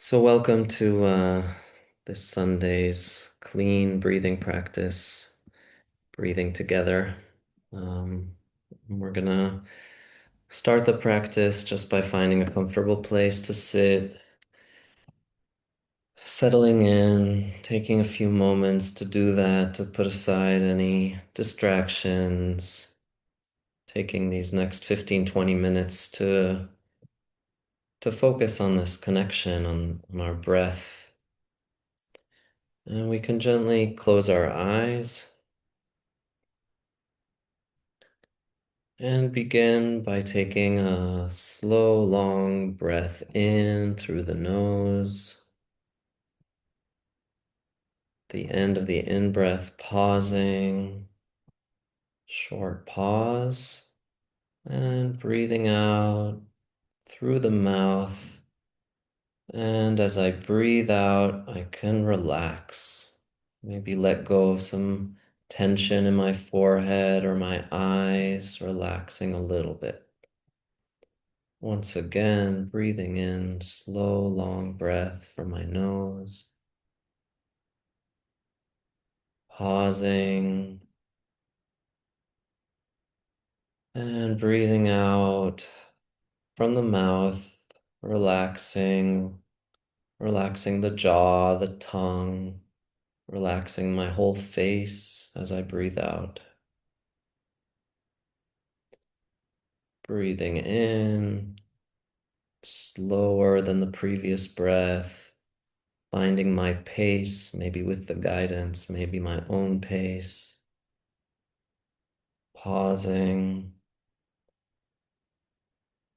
So, welcome to this Sunday's clean breathing practice, breathing together. Um, we're gonna start the practice just by finding a comfortable place to sit, settling in, taking a few moments to do that, to put aside any distractions, taking these next 15-20 minutes to focus on this connection, on our breath. And we can gently close our eyes and begin by taking a slow, long breath in through the nose. The end of the in-breath, pausing, short pause, and breathing out through the mouth. And as I breathe out, I can relax. Maybe let go of some tension in my forehead or my eyes, relaxing a little bit. Once again, breathing in, slow, long breath from my nose, pausing, and breathing out from the mouth, relaxing, relaxing the jaw, the tongue, relaxing my whole face as I breathe out. Breathing in, slower than the previous breath, finding my pace, maybe with the guidance, maybe my own pace. Pausing,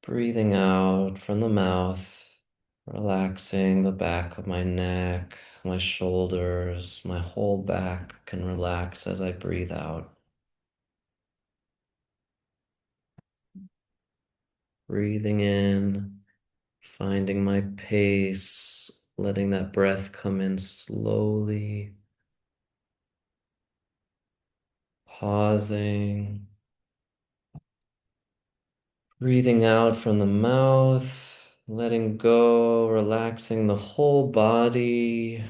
breathing out from the mouth, relaxing the back of my neck, my shoulders, my whole back can relax as I breathe out. Breathing in, finding my pace, letting that breath come in slowly, pausing. Breathing out from the mouth, letting go, relaxing the whole body,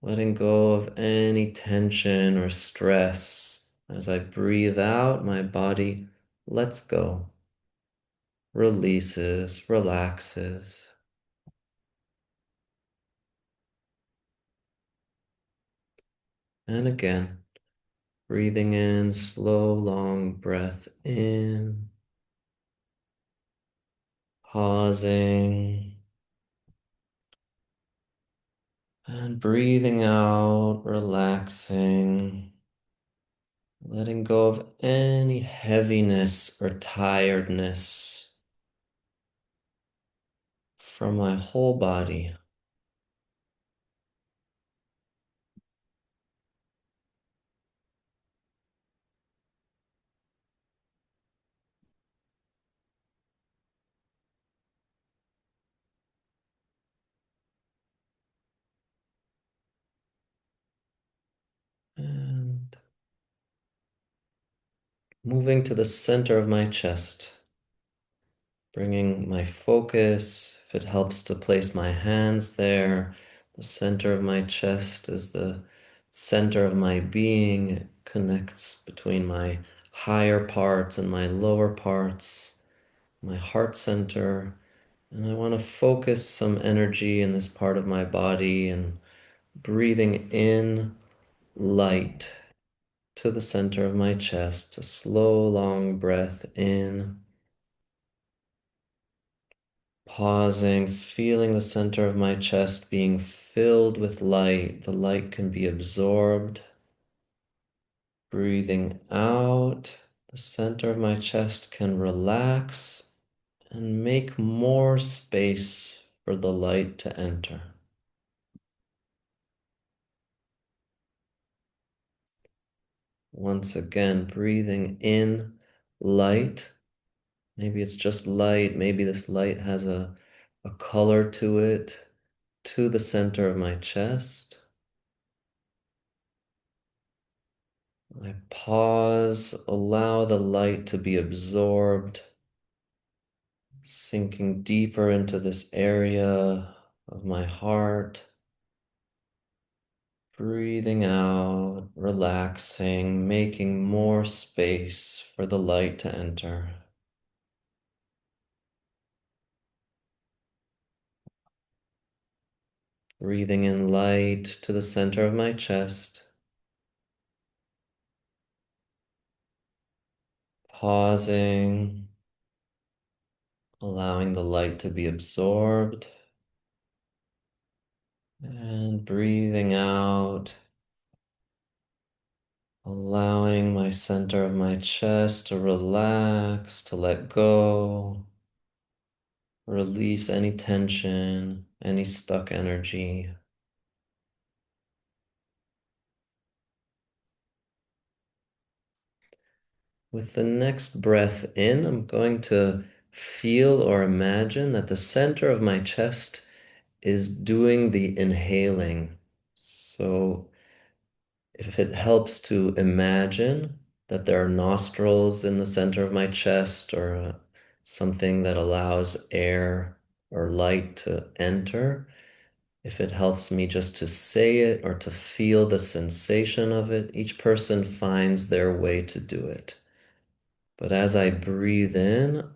letting go of any tension or stress. As I breathe out, my body lets go, releases, relaxes. And again, breathing in, slow, long breath in, pausing. And breathing out, relaxing, letting go of any heaviness or tiredness from my whole body. And moving to the center of my chest, bringing my focus. If it helps to place my hands there, the center of my chest is the center of my being. It connects between my higher parts and my lower parts, my heart center. And I want to focus some energy in this part of my body and breathing in light to the center of my chest, a slow, long breath in, pausing, feeling the center of my chest being filled with light. The light can be absorbed. Breathing out, the center of my chest can relax and make more space for the light to enter. Once again, breathing in light. Maybe it's just light. Maybe this light has a color to it, to the center of my chest. I pause, allow the light to be absorbed, sinking deeper into this area of my heart. Breathing out, relaxing, making more space for the light to enter. Breathing in light to the center of my chest. Pausing, allowing the light to be absorbed. And breathing out, allowing my center of my chest to relax, to let go, release any tension, any stuck energy. With the next breath in, I'm going to feel or imagine that the center of my chest is doing the inhaling. So if it helps to imagine that there are nostrils in the center of my chest or something that allows air or light to enter, if it helps me just to say it or to feel the sensation of it, each person finds their way to do it. But as I breathe in,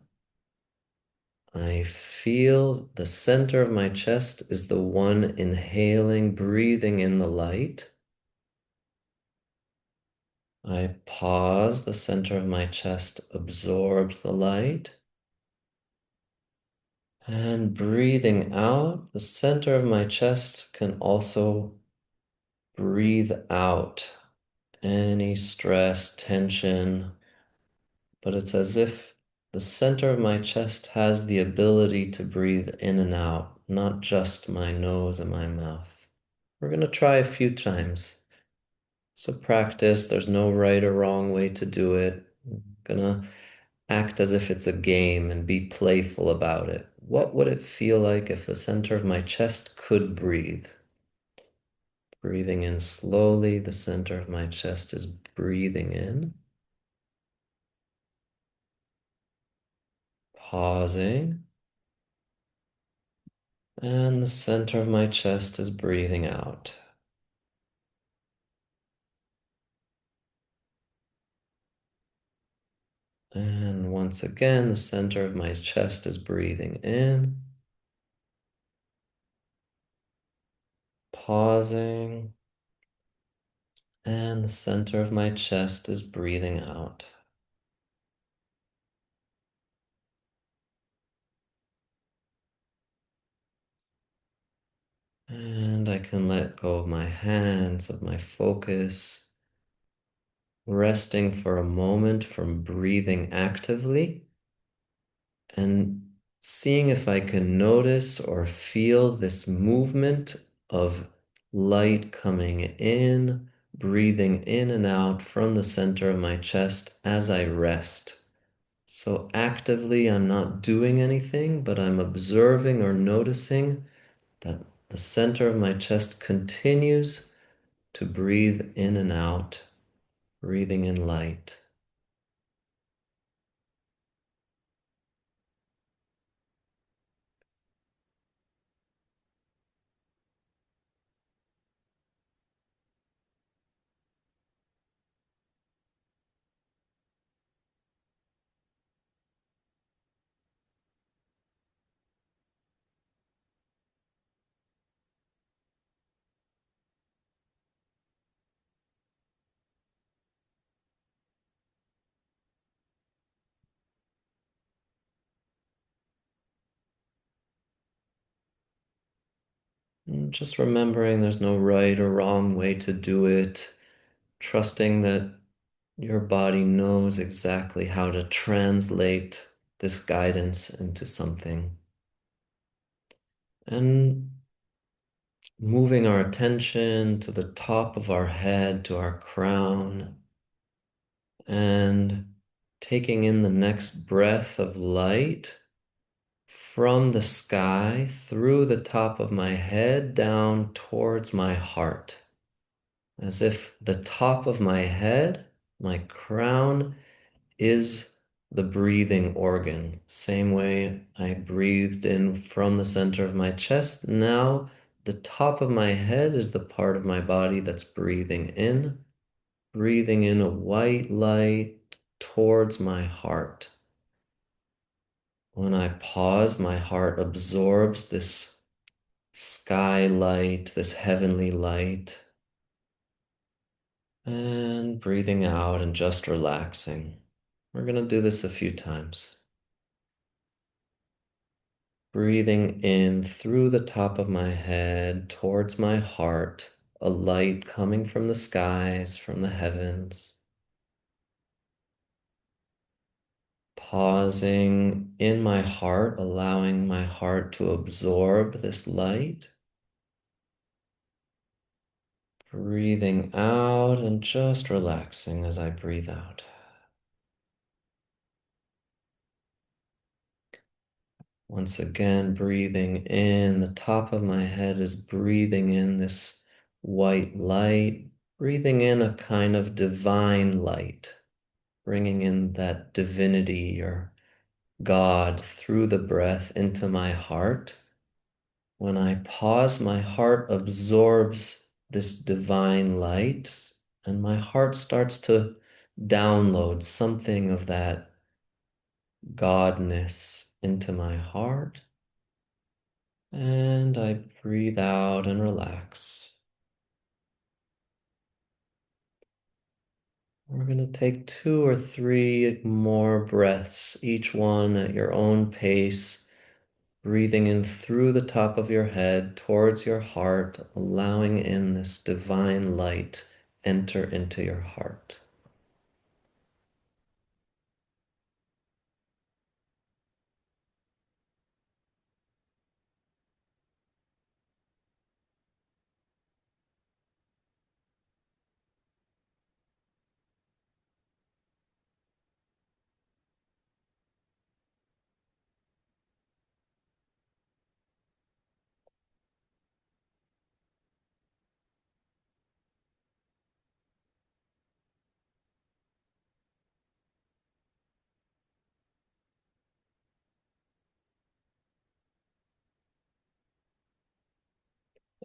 I feel the center of my chest is the one inhaling, breathing in the light. I pause, the center of my chest absorbs the light. And breathing out, the center of my chest can also breathe out any stress, tension, but it's as if the center of my chest has the ability to breathe in and out, not just my nose and my mouth. We're going to try a few times. So practice, there's no right or wrong way to do it. I'm gonna act as if it's a game and be playful about it. What would it feel like if the center of my chest could breathe? Breathing in slowly, the center of my chest is breathing in. Pausing, and the center of my chest is breathing out. And once again, the center of my chest is breathing in. Pausing, and the center of my chest is breathing out. And I can let go of my hands, of my focus, resting for a moment from breathing actively and seeing if I can notice or feel this movement of light coming in, breathing in and out from the center of my chest as I rest. So actively, I'm not doing anything, but I'm observing or noticing that the center of my chest continues to breathe in and out, breathing in light. And just remembering there's no right or wrong way to do it, trusting that your body knows exactly how to translate this guidance into something. And moving our attention to the top of our head, to our crown, and taking in the next breath of light from the sky through the top of my head down towards my heart, as if the top of my head, my crown, is the breathing organ. Same way I breathed in from the center of my chest. Now the top of my head is the part of my body that's breathing in a white light towards my heart. When I pause, my heart absorbs this sky light, this heavenly light, and breathing out and just relaxing. We're going to do this a few times. Breathing in through the top of my head towards my heart, a light coming from the skies, from the heavens. Pausing in my heart, allowing my heart to absorb this light. Breathing out and just relaxing as I breathe out. Once again, breathing in, the top of my head is breathing in this white light, breathing in a kind of divine light, bringing in that divinity or God through the breath into my heart. When I pause, my heart absorbs this divine light, and my heart starts to download something of that Godness into my heart. And I breathe out and relax. We're going to take 2 or 3 more breaths, each one at your own pace, breathing in through the top of your head towards your heart, allowing in this divine light enter into your heart.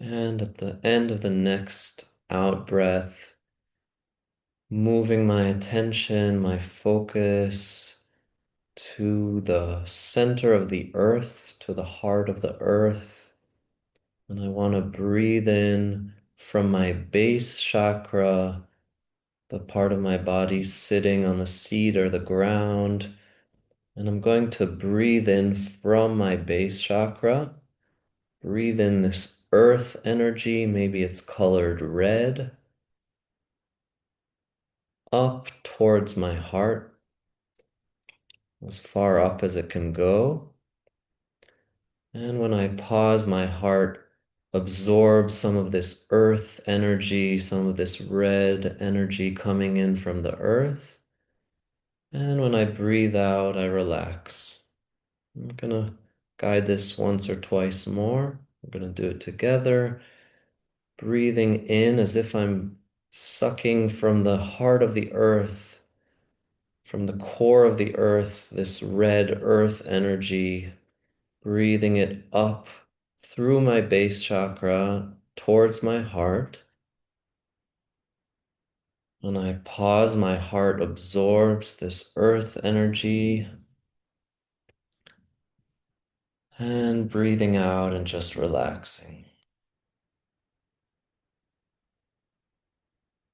And at the end of the next out breath, moving my attention, my focus to the center of the earth, to the heart of the earth. And I want to breathe in from my base chakra, the part of my body sitting on the seat or the ground. And I'm going to breathe in from my base chakra. Breathe in this earth energy, maybe it's colored red, up towards my heart, as far up as it can go. And when I pause, my heart absorbs some of this earth energy, some of this red energy coming in from the earth. And when I breathe out, I relax. I'm gonna guide this once or twice more. We're gonna do it together. Breathing in as if I'm sucking from the heart of the earth, from the core of the earth, this red earth energy, breathing it up through my base chakra towards my heart. When I pause, my heart absorbs this earth energy. And breathing out and just relaxing.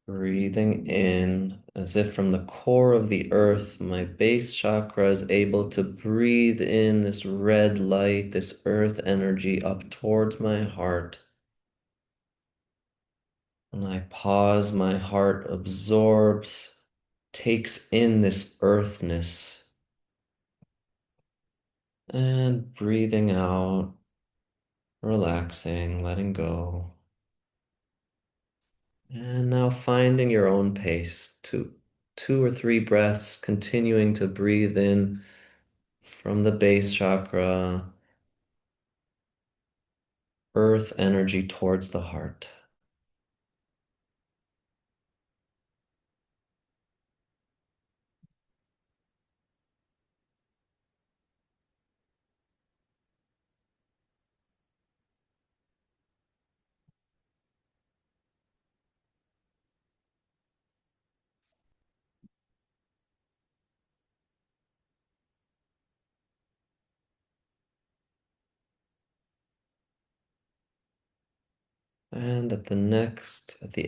Breathing in as if from the core of the earth, my base chakra is able to breathe in this red light, this earth energy up towards my heart. When I pause, my heart absorbs, takes in this earthness, and breathing out, relaxing, letting go. And now finding your own pace, 2 or 3 breaths, continuing to breathe in from the base chakra, earth energy towards the heart. And at the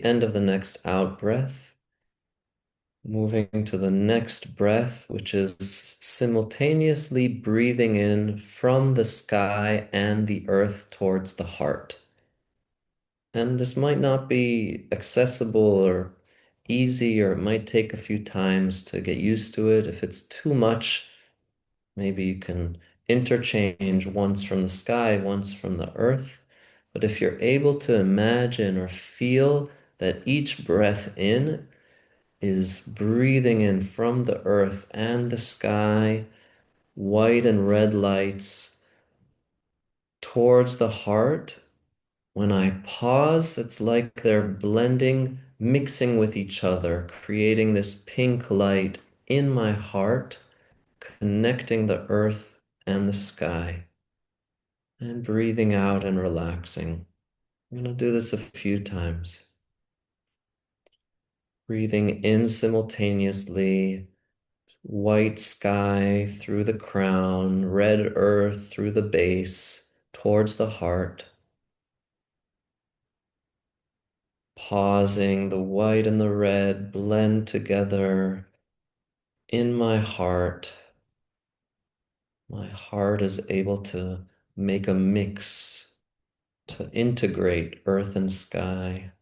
end of the next out breath, moving to the next breath, which is simultaneously breathing in from the sky and the earth towards the heart. And this might not be accessible or easy, or it might take a few times to get used to it. If it's too much, maybe you can interchange once from the sky, once from the earth. But if you're able to imagine or feel that each breath in is breathing in from the earth and the sky, white and red lights towards the heart. When I pause, it's like they're blending, mixing with each other, creating this pink light in my heart, connecting the earth and the sky, and breathing out and relaxing. I'm going to do this a few times. Breathing in simultaneously, white sky through the crown, red earth through the base, towards the heart. Pausing, the white and the red blend together in my heart. My heart is able to make a mix, to integrate earth and sky.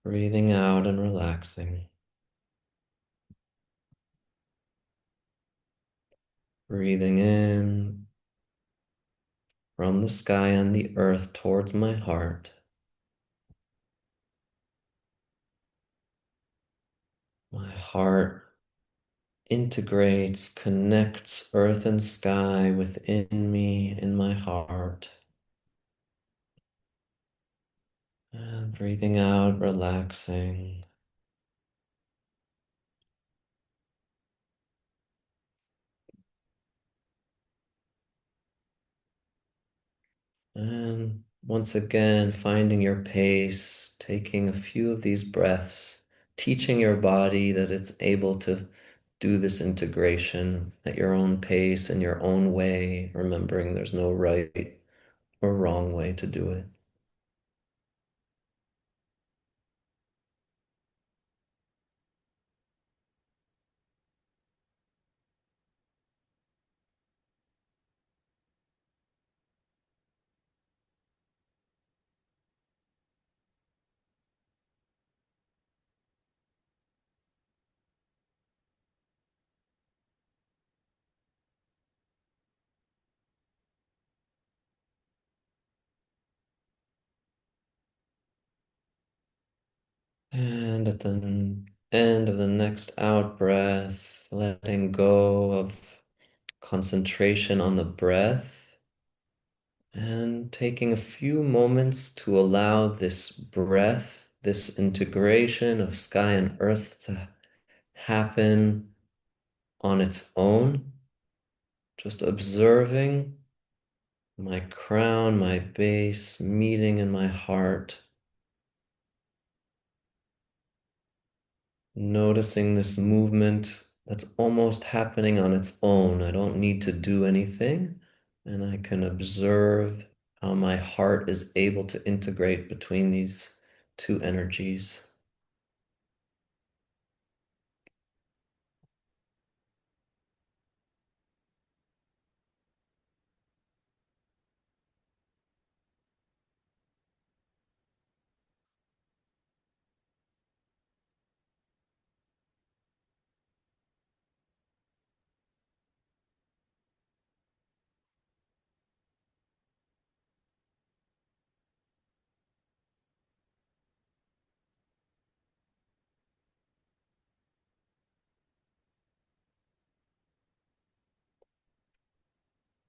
Breathing out and relaxing. Breathing in from the sky and the earth towards my heart. My heart integrates, connects earth and sky within me, in my heart. And breathing out, relaxing. And once again, finding your pace, taking a few of these breaths, teaching your body that it's able to do this integration at your own pace in your own way, remembering there's no right or wrong way to do it. And at the end of the next out breath, letting go of concentration on the breath and taking a few moments to allow this breath, this integration of sky and earth to happen on its own. Just observing my crown, my base meeting in my heart. Noticing this movement that's almost happening on its own. I don't need to do anything, and I can observe how my heart is able to integrate between these two energies.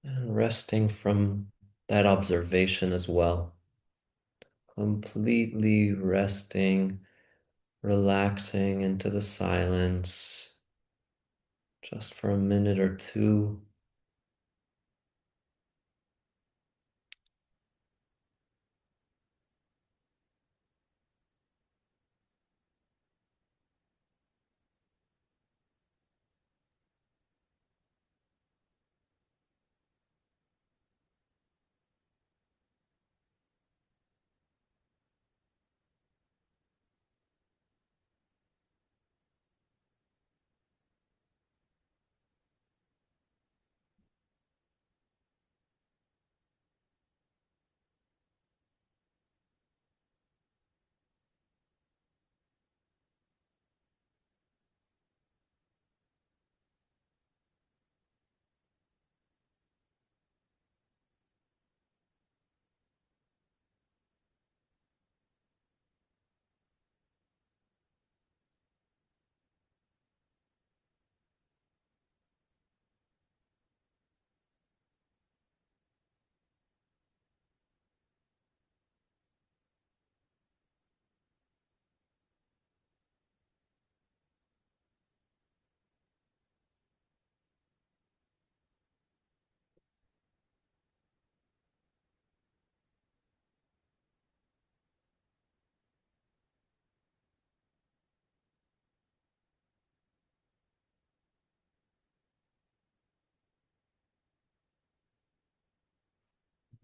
And resting from that observation as well. Completely resting, relaxing into the silence just for a minute or two.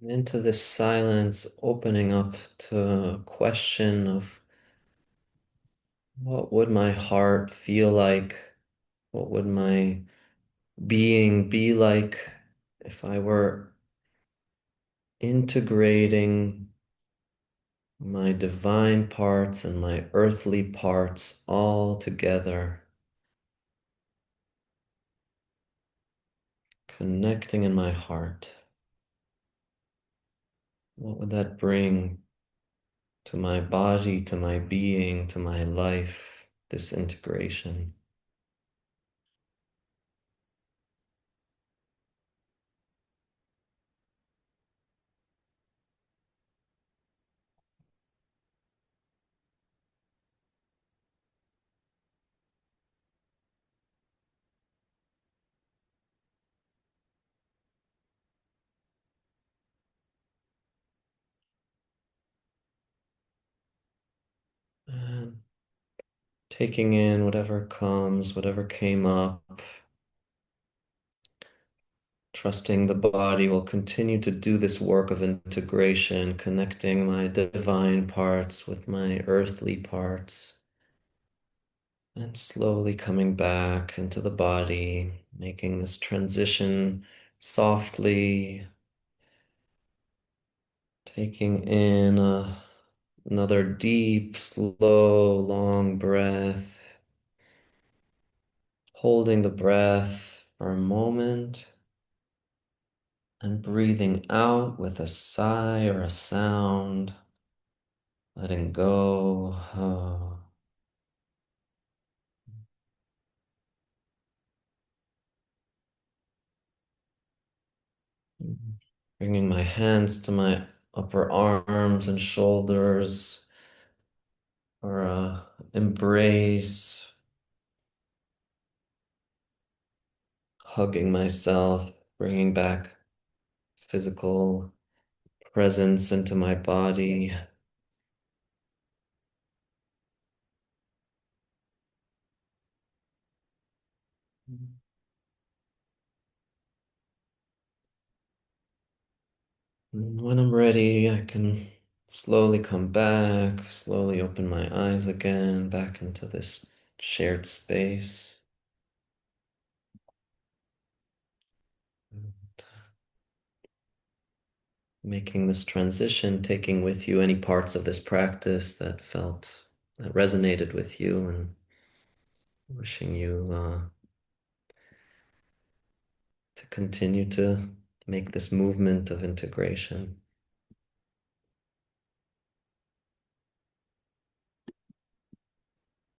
Into this silence, opening up to a question of what would my heart feel like? What would my being be like if I were integrating my divine parts and my earthly parts all together, connecting in my heart? What would that bring to my body, to my being, to my life, this integration? And taking in whatever comes, whatever came up, trusting the body will continue to do this work of integration, connecting my divine parts with my earthly parts, and slowly coming back into the body, making this transition softly, taking in another deep, slow, long breath, holding the breath for a moment. And breathing out with a sigh or a sound, letting go. Bringing my hands to my upper arms and shoulders for a embrace, hugging myself, bringing back physical presence into my body. And when I'm ready, I can slowly come back, slowly open my eyes again, back into this shared space. Making this transition, taking with you any parts of this practice that resonated with you, and wishing you to continue to make this movement of integration.